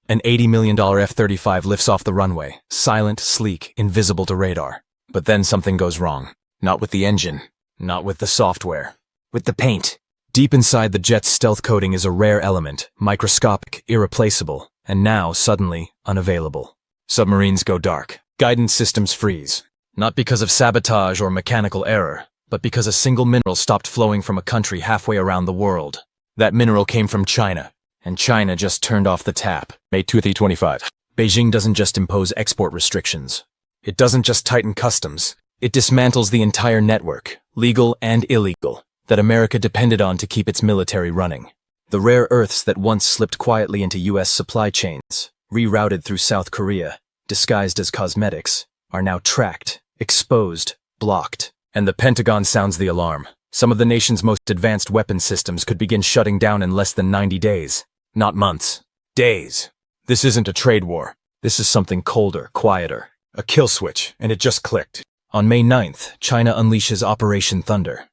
An $80 million F-35 lifts off the runway, silent, sleek, invisible to radar. But then something goes wrong. Not with the engine, not with the software, with the paint. Deep inside the jet's stealth coating is a rare element, microscopic, irreplaceable, and now, suddenly, unavailable. Submarines go dark. Guidance systems freeze. Not because of sabotage or mechanical error, but because a single mineral stopped flowing from a country halfway around the world. That mineral came from China, and China just turned off the tap. May 2025. Beijing doesn't just impose export restrictions. It doesn't just tighten customs. It dismantles the entire network, legal and illegal, that America depended on to keep its military running. The rare earths that once slipped quietly into U.S. supply chains, rerouted through South Korea, disguised as cosmetics, are now tracked, exposed, blocked. And the Pentagon sounds the alarm. Some of the nation's most advanced weapon systems could begin shutting down in less than 90 days. Not months. Days. This isn't a trade war. This is something colder, quieter. A kill switch, and it just clicked. On May 9th, China unleashes Operation Thunder.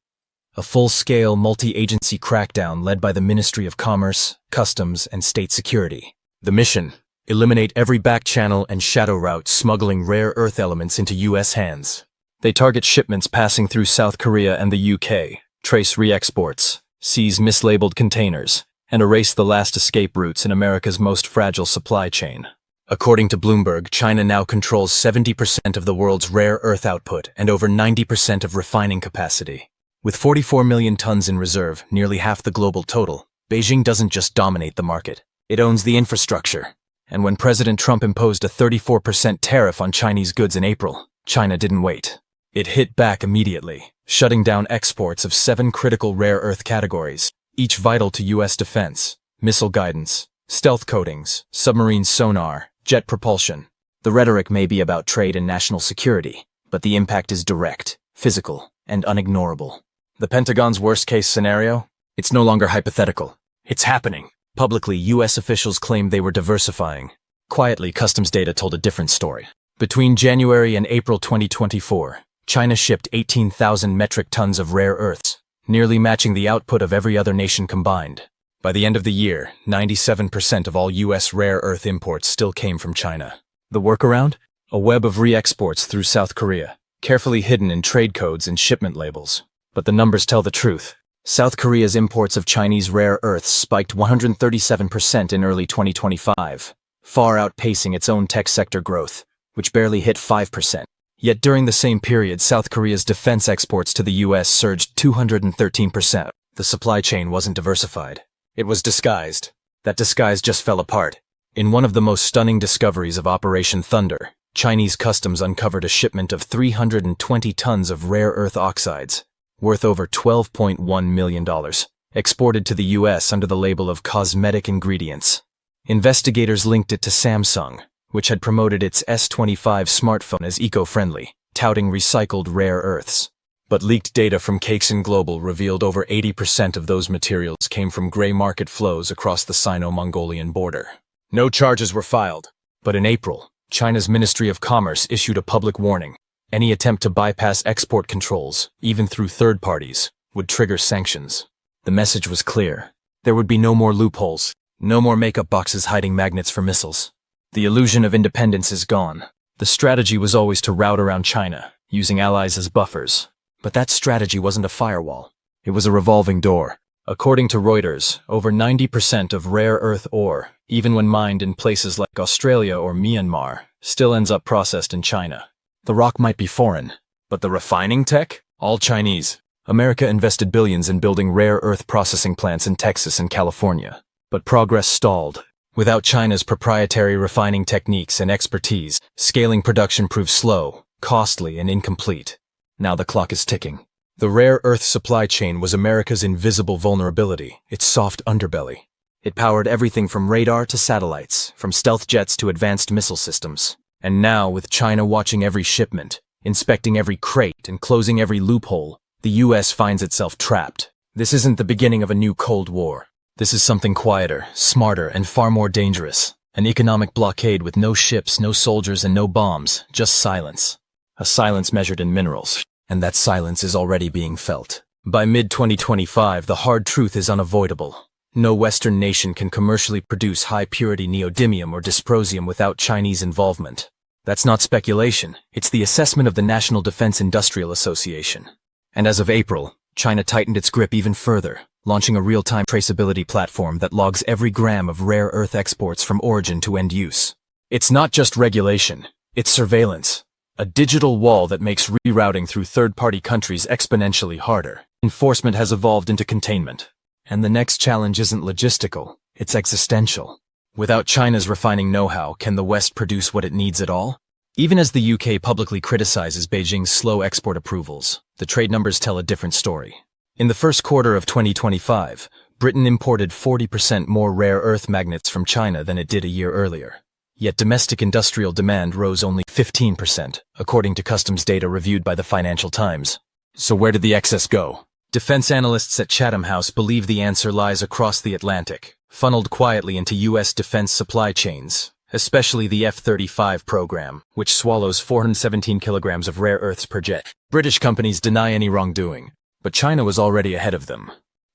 A full-scale, multi-agency crackdown led by the Ministry of Commerce, Customs, and State Security. The mission: eliminate every back channel and shadow route smuggling rare earth elements into U.S. hands. They target shipments passing through South Korea and the UK, trace re-exports, seize mislabeled containers, and erase the last escape routes in America's most fragile supply chain. According to Bloomberg, China now controls 70% of the world's rare earth output and over 90% of refining capacity. With 44 million tons in reserve, nearly half the global total, Beijing doesn't just dominate the market. It owns the infrastructure. And when President Trump imposed a 34% tariff on Chinese goods in April, China didn't wait. It hit back immediately, shutting down exports of 7 critical rare earth categories, each vital to U.S. defense: missile guidance, stealth coatings, submarine sonar, jet propulsion. The rhetoric may be about trade and national security, but the impact is direct, physical, and unignorable. The Pentagon's worst-case scenario? It's no longer hypothetical. It's happening. Publicly, U.S. officials claimed they were diversifying. Quietly, customs data told a different story. Between January and April 2024, China shipped 18,000 metric tons of rare earths, nearly matching the output of every other nation combined. By the end of the year, 97% of all U.S. rare earth imports still came from China. The workaround? A web of re-exports through South Korea, carefully hidden in trade codes and shipment labels. But the numbers tell the truth. South Korea's imports of Chinese rare earths spiked 137% in early 2025, far outpacing its own tech sector growth, which barely hit 5%. Yet during the same period, South Korea's defense exports to the U.S. surged 213%. The supply chain wasn't diversified. It was disguised. That disguise just fell apart. In one of the most stunning discoveries of Operation Thunder, Chinese customs uncovered a shipment of 320 tons of rare earth oxides, worth over $12.1 million, exported to the U.S. under the label of cosmetic ingredients. Investigators linked it to Samsung, which had promoted its S25 smartphone as eco-friendly, touting recycled rare earths. But leaked data from Cakeson Global revealed over 80% of those materials came from gray market flows across the Sino-Mongolian border. No charges were filed, but in April, China's Ministry of Commerce issued a public warning. Any attempt to bypass export controls, even through third parties, would trigger sanctions. The message was clear. There would be no more loopholes, no more makeup boxes hiding magnets for missiles. The illusion of independence is gone. The strategy was always to route around China, using allies as buffers. But that strategy wasn't a firewall. It was a revolving door. According to Reuters, over 90% of rare earth ore, even when mined in places like Australia or Myanmar, still ends up processed in China. The rock might be foreign, but the refining tech? All Chinese. America invested billions in building rare earth processing plants in Texas and California. But progress stalled. Without China's proprietary refining techniques and expertise, scaling production proved slow, costly, and incomplete. Now the clock is ticking. The rare earth supply chain was America's invisible vulnerability, its soft underbelly. It powered everything from radar to satellites, from stealth jets to advanced missile systems. And now, with China watching every shipment, inspecting every crate, and closing every loophole, the U.S. finds itself trapped. This isn't the beginning of a new Cold War. This is something quieter, smarter, and far more dangerous. An economic blockade with no ships, no soldiers, and no bombs, just silence. A silence measured in minerals. And that silence is already being felt. By mid-2025, the hard truth is unavoidable. No Western nation can commercially produce high-purity neodymium or dysprosium without Chinese involvement. That's not speculation, it's the assessment of the National Defense Industrial Association. And as of April, China tightened its grip even further, launching a real-time traceability platform that logs every gram of rare earth exports from origin to end use. It's not just regulation, it's surveillance. A digital wall that makes rerouting through third-party countries exponentially harder. Enforcement has evolved into containment. And the next challenge isn't logistical, it's existential. Without China's refining know-how, can the West produce what it needs at all? Even as the UK publicly criticizes Beijing's slow export approvals, the trade numbers tell a different story. In the first quarter of 2025, Britain imported 40% more rare earth magnets from China than it did a year earlier. Yet domestic industrial demand rose only 15%, according to customs data reviewed by the Financial Times. So where did the excess go? Defense analysts at Chatham House believe the answer lies across the Atlantic, funneled quietly into U.S. defense supply chains, especially the F-35 program, which swallows 417 kilograms of rare earths per jet. British companies deny any wrongdoing, but China was already ahead of them.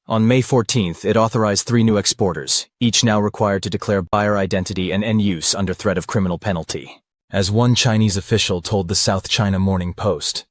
On May 14th, it authorized 3 new exporters, each now required to declare buyer identity and end use under threat of criminal penalty. As one Chinese official told the South China Morning Post,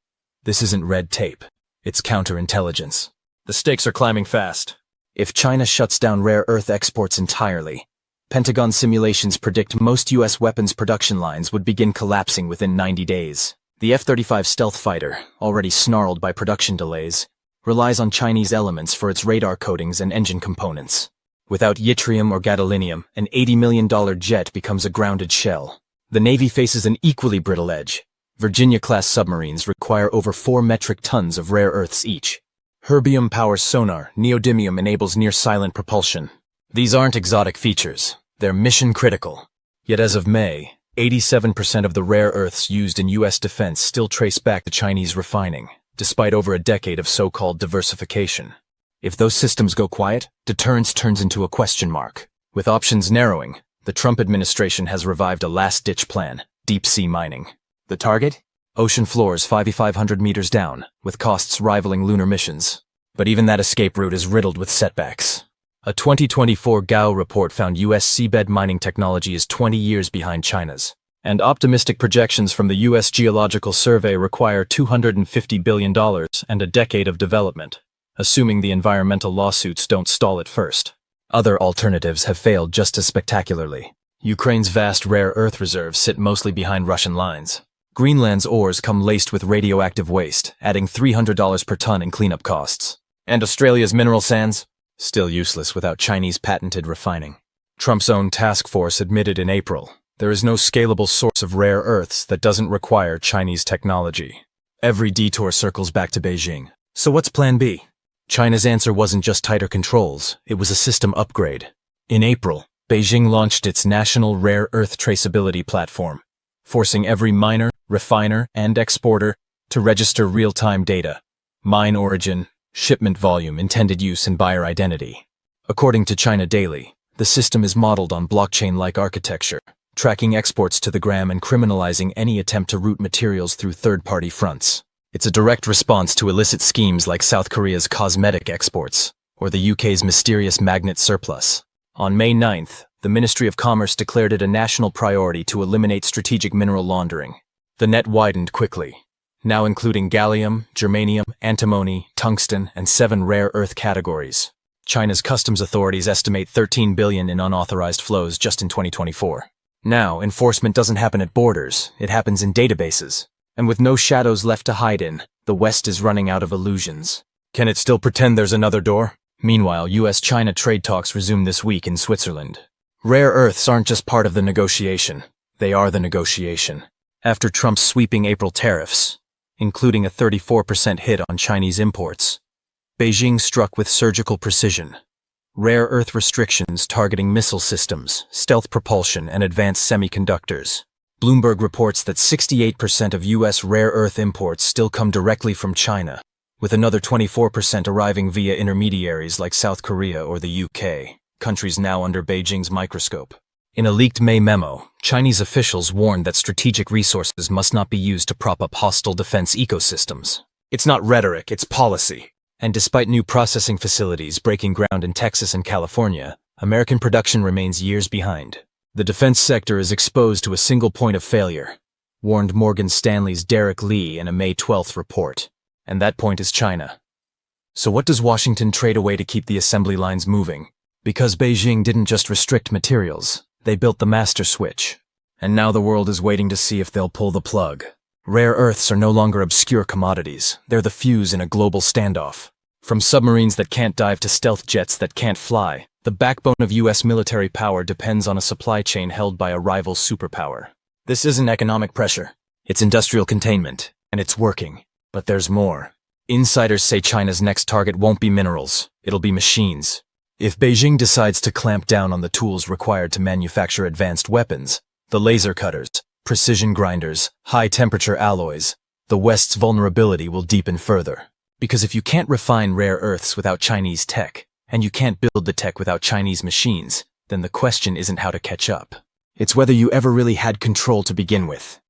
"This isn't red tape, it's counterintelligence." The stakes are climbing fast. If China shuts down rare earth exports entirely, Pentagon simulations predict most U.S. weapons production lines would begin collapsing within 90 days. The F-35 stealth fighter, already snarled by production delays, relies on Chinese elements for its radar coatings and engine components. Without yttrium or gadolinium, an $80 million jet becomes a grounded shell. The Navy faces an equally brittle edge. Virginia-class submarines require over 4 metric tons of rare earths each. Herbium powers sonar, neodymium enables near-silent propulsion. These aren't exotic features, they're mission-critical. Yet as of May, 87% of the rare earths used in U.S. defense still trace back to Chinese refining, despite over a decade of so-called diversification. If those systems go quiet, deterrence turns into a question mark. With options narrowing, the Trump administration has revived a last-ditch plan, deep-sea mining. The target? Ocean floors 5,500 meters down, with costs rivaling lunar missions. But even that escape route is riddled with setbacks. A 2024 Gao report found U.S. seabed mining technology is 20 years behind China's. And optimistic projections from the U.S. Geological Survey require $250 billion and a decade of development, assuming the environmental lawsuits don't stall it first. Other alternatives have failed just as spectacularly. Ukraine's vast rare earth reserves sit mostly behind Russian lines. Greenland's ores come laced with radioactive waste, adding $300 per ton in cleanup costs. And Australia's mineral sands? Still useless without Chinese patented refining. Trump's own task force admitted in April, there is no scalable source of rare earths that doesn't require Chinese technology. Every detour circles back to Beijing. So what's Plan B? China's answer wasn't just tighter controls, it was a system upgrade. In April, Beijing launched its National Rare Earth Traceability Platform, forcing every miner, refiner, and exporter to register real-time data, mine origin, shipment volume, intended use, and buyer identity. According to China Daily, the system is modeled on blockchain-like architecture, tracking exports to the gram and criminalizing any attempt to route materials through third-party fronts. It's a direct response to illicit schemes like South Korea's cosmetic exports, or the UK's mysterious magnet surplus. On May 9th, the Ministry of Commerce declared it a national priority to eliminate strategic mineral laundering. The net widened quickly, now including gallium, germanium, antimony, tungsten, and 7 rare earth categories. China's customs authorities estimate $13 billion in unauthorized flows just in 2024. Now, enforcement doesn't happen at borders, it happens in databases. And with no shadows left to hide in, the West is running out of illusions. Can it still pretend there's another door? Meanwhile, U.S.-China trade talks resume this week in Switzerland. Rare earths aren't just part of the negotiation, they are the negotiation. After Trump's sweeping April tariffs, including a 34% hit on Chinese imports, Beijing struck with surgical precision. Rare earth restrictions targeting missile systems, stealth propulsion, and advanced semiconductors. Bloomberg reports that 68% of U.S. rare earth imports still come directly from China, with another 24% arriving via intermediaries like South Korea or the UK, countries now under Beijing's microscope. In a leaked May memo, Chinese officials warned that strategic resources must not be used to prop up hostile defense ecosystems. It's not rhetoric, it's policy. And despite new processing facilities breaking ground in Texas and California, American production remains years behind. The defense sector is exposed to a single point of failure, warned Morgan Stanley's Derek Lee in a May 12th report. And that point is China. So what does Washington trade away to keep the assembly lines moving? Because Beijing didn't just restrict materials, they built the master switch. And now the world is waiting to see if they'll pull the plug. Rare earths are no longer obscure commodities. They're the fuse in a global standoff. From submarines that can't dive to stealth jets that can't fly, the backbone of U.S. military power depends on a supply chain held by a rival superpower. This isn't economic pressure. It's industrial containment, and it's working. But there's more. Insiders say China's next target won't be minerals, it'll be machines. If Beijing decides to clamp down on the tools required to manufacture advanced weapons, the laser cutters, precision grinders, high-temperature alloys, the West's vulnerability will deepen further. Because if you can't refine rare earths without Chinese tech, and you can't build the tech without Chinese machines, then the question isn't how to catch up. It's whether you ever really had control to begin with.